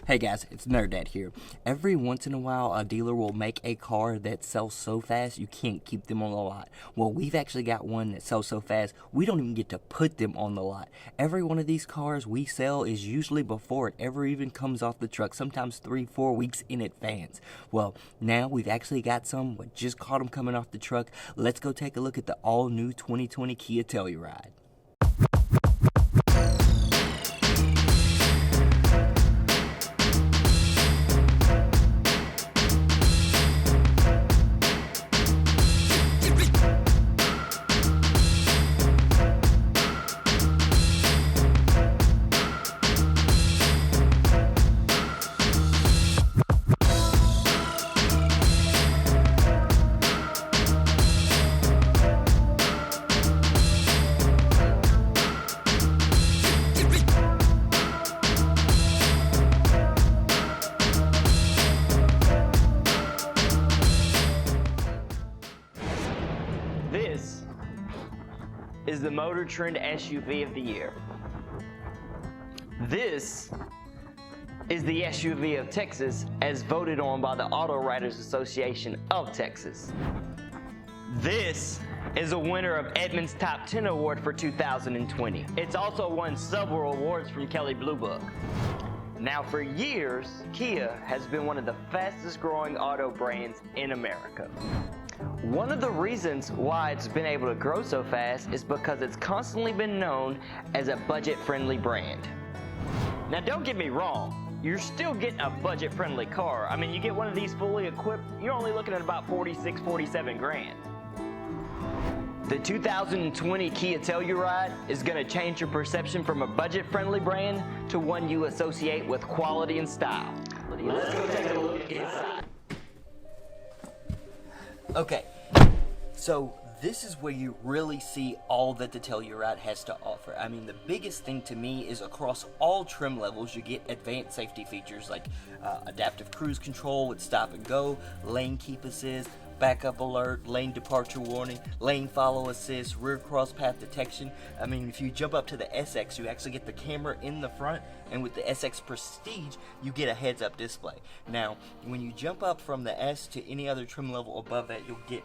Hey guys, it's Nerd Dad here. Every once in a while, a dealer will make a car that sells so fast you can't keep them on the lot. Well, we've actually got one that sells so fast we don't even get to put them on the lot. Every one of these cars we sell is usually before it ever even comes off the truck, sometimes 3-4 weeks in advance. Well, now we've actually got some. We just caught them coming off the truck. Let's go take a look at the all-new 2020 Kia Telluride. This is the Motor Trend SUV of the year. This is the SUV of Texas as voted on by the Auto Writers Association of Texas. This is a winner of Edmunds Top 10 Award for 2020. It's also won several awards from Kelley Blue Book. Now, for years, Kia has been one of the fastest growing auto brands in America. One of the reasons why it's been able to grow so fast is because it's constantly been known as a budget-friendly brand. Now, don't get me wrong, you're still getting a budget-friendly car. I mean, you get one of these fully equipped, you're only looking at about 46, 47 grand. The 2020 Kia Telluride is going to change your perception from a budget-friendly brand to one you associate with quality and style. Let's go take a look inside. Okay, so this is where you really see all that the Telluride has to offer. I mean, the biggest thing to me is across all trim levels, you get advanced safety features like adaptive cruise control with stop and go, lane keep assist, backup alert, lane departure warning, lane follow assist, rear cross path detection. I mean, if you jump up to the SX, you actually get the camera in the front, and with the SX Prestige, you get a heads-up display. Now, when you jump up from the S to any other trim level above that, you'll get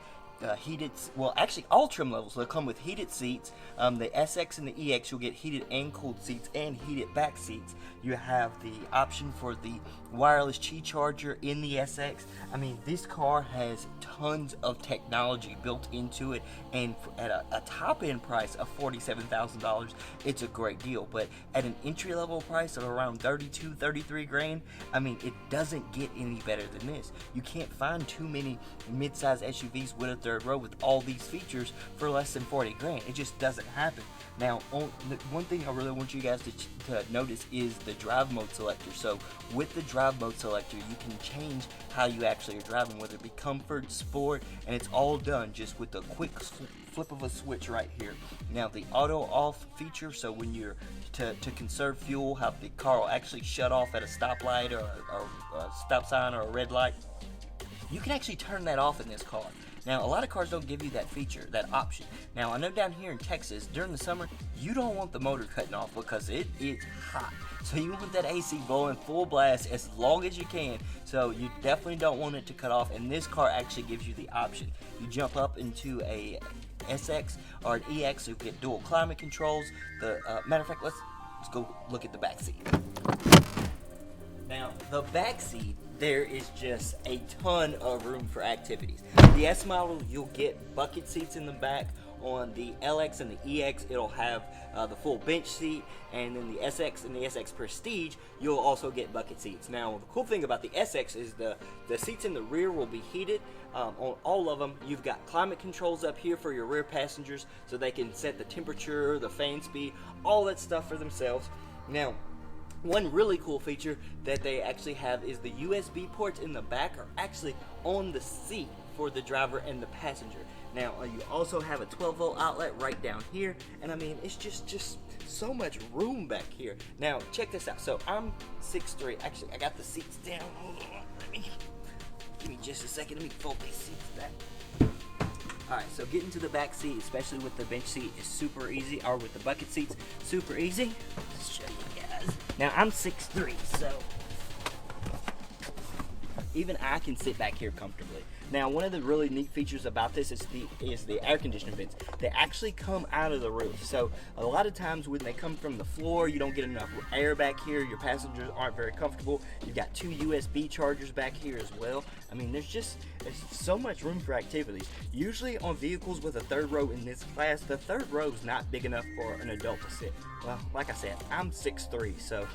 heated, well, actually all trim levels will come with heated seats. The SX and the EX, you'll get heated and cooled seats and heated back seats. You have the option for the wireless Qi charger in the SX. I mean, this car has tons of technology built into it, and at a top-end price of $47,000, it's a great deal. But at an entry-level price of around 32, 33 grand, I mean, it doesn't get any better than this. You can't find too many mid-size SUVs with a third row with all these features for less than 40 grand. It just doesn't happen. Now, one thing I really want you guys to notice is the drive mode selector. So with the drive mode selector, you can change how you actually are driving, whether it be comfort, sport, and it's all done just with a quick flip of a switch right here. Now, the auto off feature, so when you're to conserve fuel, how the car will actually shut off at a stoplight or a stop sign or a red light, you can actually turn that off in this car. Now, a lot of cars don't give you that feature, that option. Now, I know down here in Texas, during the summer, you don't want the motor cutting off because it is hot. So you want that AC blowing full blast as long as you can. So you definitely don't want it to cut off, and this car actually gives you the option. You jump up into a SX or an EX, you get dual climate controls. Matter of fact, let's go look at the back seat. Now, the back seat, there is just a ton of room for activities. The S model, you'll get bucket seats in the back. On the LX and the EX, it'll have the full bench seat, and then the SX and the SX Prestige, you'll also get bucket seats. Now, the cool thing about the SX is the seats in the rear will be heated. On all of them, you've got climate controls up here for your rear passengers, so they can set the temperature, the fan speed, all that stuff for themselves. Now, one really cool feature that they actually have is the USB ports in the back are actually on the seat for the driver and the passenger. Now, you also have a 12-volt outlet right down here, and I mean, it's just so much room back here. Now, check this out. So I'm 6'3". Actually, I got the seats down. Hold on. Give me just a second. Let me fold these seats back. Alright, so getting to the back seat, especially with the bench seat, is super easy, or with the bucket seats, super easy. Let's show you guys. Now, I'm 6'3", so even I can sit back here comfortably. Now, one of the really neat features about this is the air conditioning vents. They actually come out of the roof. So a lot of times when they come from the floor, you don't get enough air back here. Your passengers aren't very comfortable. You've got 2 USB chargers back here as well. I mean, there's so much room for activities. Usually on vehicles with a third row in this class, the third row is not big enough for an adult to sit. Well, like I said, I'm 6'3", so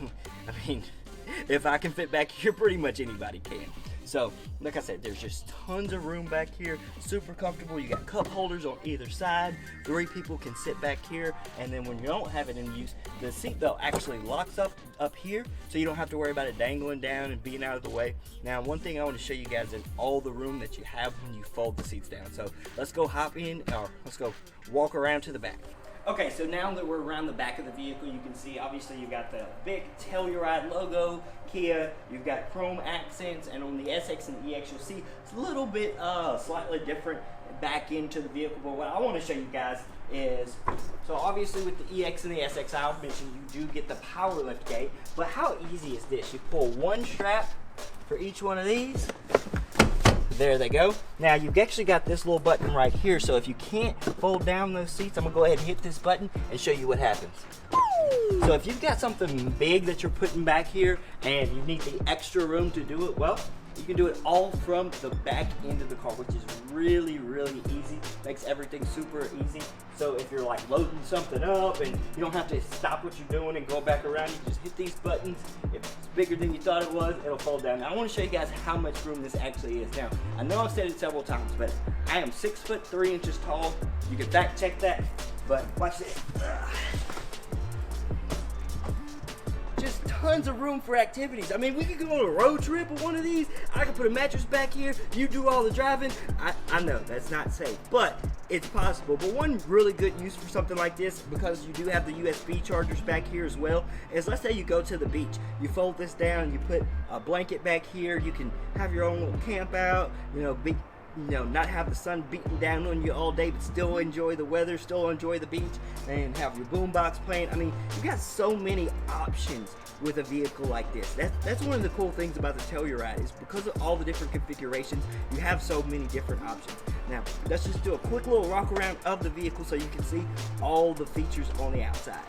I mean, if I can fit back here, pretty much anybody can. So, like I said, there's just tons of room back here, super comfortable. You got cup holders on either side. 3 people can sit back here, and then when you don't have it in use, the seatbelt actually locks up here, so you don't have to worry about it dangling down and being out of the way. Now, one thing I want to show you guys is all the room that you have when you fold the seats down. So let's go hop in, or let's go walk around to the back. Okay, so now that we're around the back of the vehicle, you can see obviously you've got the big Telluride logo, Kia, you've got chrome accents, and on the SX and the EX you'll see it's a little bit slightly different back into the vehicle. But what I want to show you guys is, so obviously with the EX and the SX, I mentioned you do get the power lift gate, but how easy is this? You pull one strap for each one of these. There they go. Now you've actually got this little button right here, so if you can't fold down those seats, I'm gonna go ahead and hit this button and show you what happens. So if you've got something big that you're putting back here and you need the extra room to do it, well, you can do it all from the back end of the car, which is really, really easy. Makes everything super easy. So if you're like loading something up and you don't have to stop what you're doing and go back around, you just hit these buttons. If it's bigger than you thought it was, it'll fold down. Now I want to show you guys how much room this actually is. Now, I know I've said it several times, but I am 6'3" tall. You can fact check that, but watch this. Just tons of room for activities. I mean, we could go on a road trip with one of these. I could put a mattress back here. You do all the driving. I know that's not safe, but it's possible. But one really good use for something like this, because you do have the USB chargers back here as well, is let's say you go to the beach. You fold this down, you put a blanket back here. You can have your own little camp out, not have the sun beating down on you all day, but still enjoy the weather, still enjoy the beach, and have your boombox playing. I mean, you got so many options with a vehicle like this. That's one of the cool things about the Telluride, is because of all the different configurations, you have so many different options. Now, let's just do a quick little walk around of the vehicle so you can see all the features on the outside.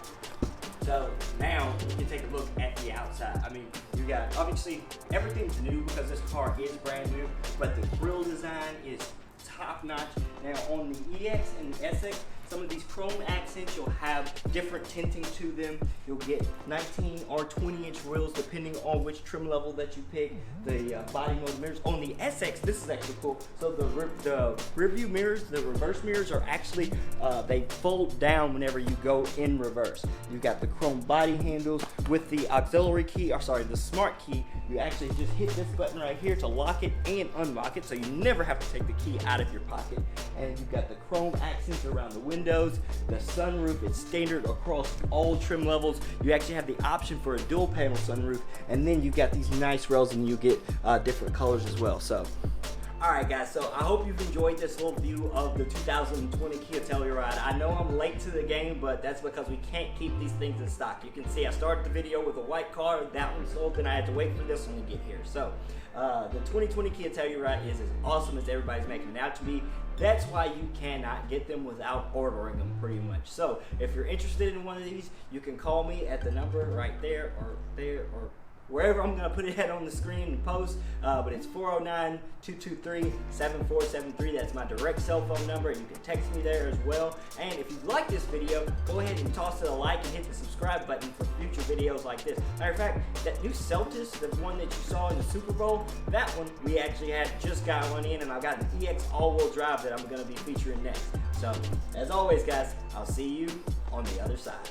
So now we can take a look at the outside. I mean, you got, obviously everything's new because this car is brand new, but the grille design is top notch. Now on the EX and the SX, some of these chrome accents, you'll have different tinting to them. You'll get 19 or 20-inch wheels depending on which trim level that you pick. The body mode mirrors. On the SX, this is actually cool. So the rear view mirrors, the reverse mirrors are actually, they fold down whenever you go in reverse. You've got the chrome body handles with the auxiliary key, or sorry, the smart key. You actually just hit this button right here to lock it and unlock it, so you never have to take the key out of your pocket. And you've got the chrome accents around the windows, the sunroof. It's standard across all trim levels. You actually have the option for a dual panel sunroof, and then you've got these nice rails, and you get different colors as well. So alright guys, so I hope you've enjoyed this little view of the 2020 Kia Telluride. I know I'm late to the game, but that's because we can't keep these things in stock. You can see I started the video with a white car, that one sold, then I had to wait for this one to get here. So the 2020 Kia Telluride is as awesome as everybody's making it out to be. That's why you cannot get them without ordering them, pretty much. So if you're interested in one of these, you can call me at the number right there or wherever I'm going to put it on the screen and post, but it's 409-223-7473. That's my direct cell phone number, and you can text me there as well. And if you like this video, go ahead and toss it a like and hit the subscribe button for future videos like this. Matter of fact, that new Celtis, the one that you saw in the Super Bowl, that one we actually just got one in, and I've got an EX all-wheel drive that I'm going to be featuring next. So, as always guys, I'll see you on the other side.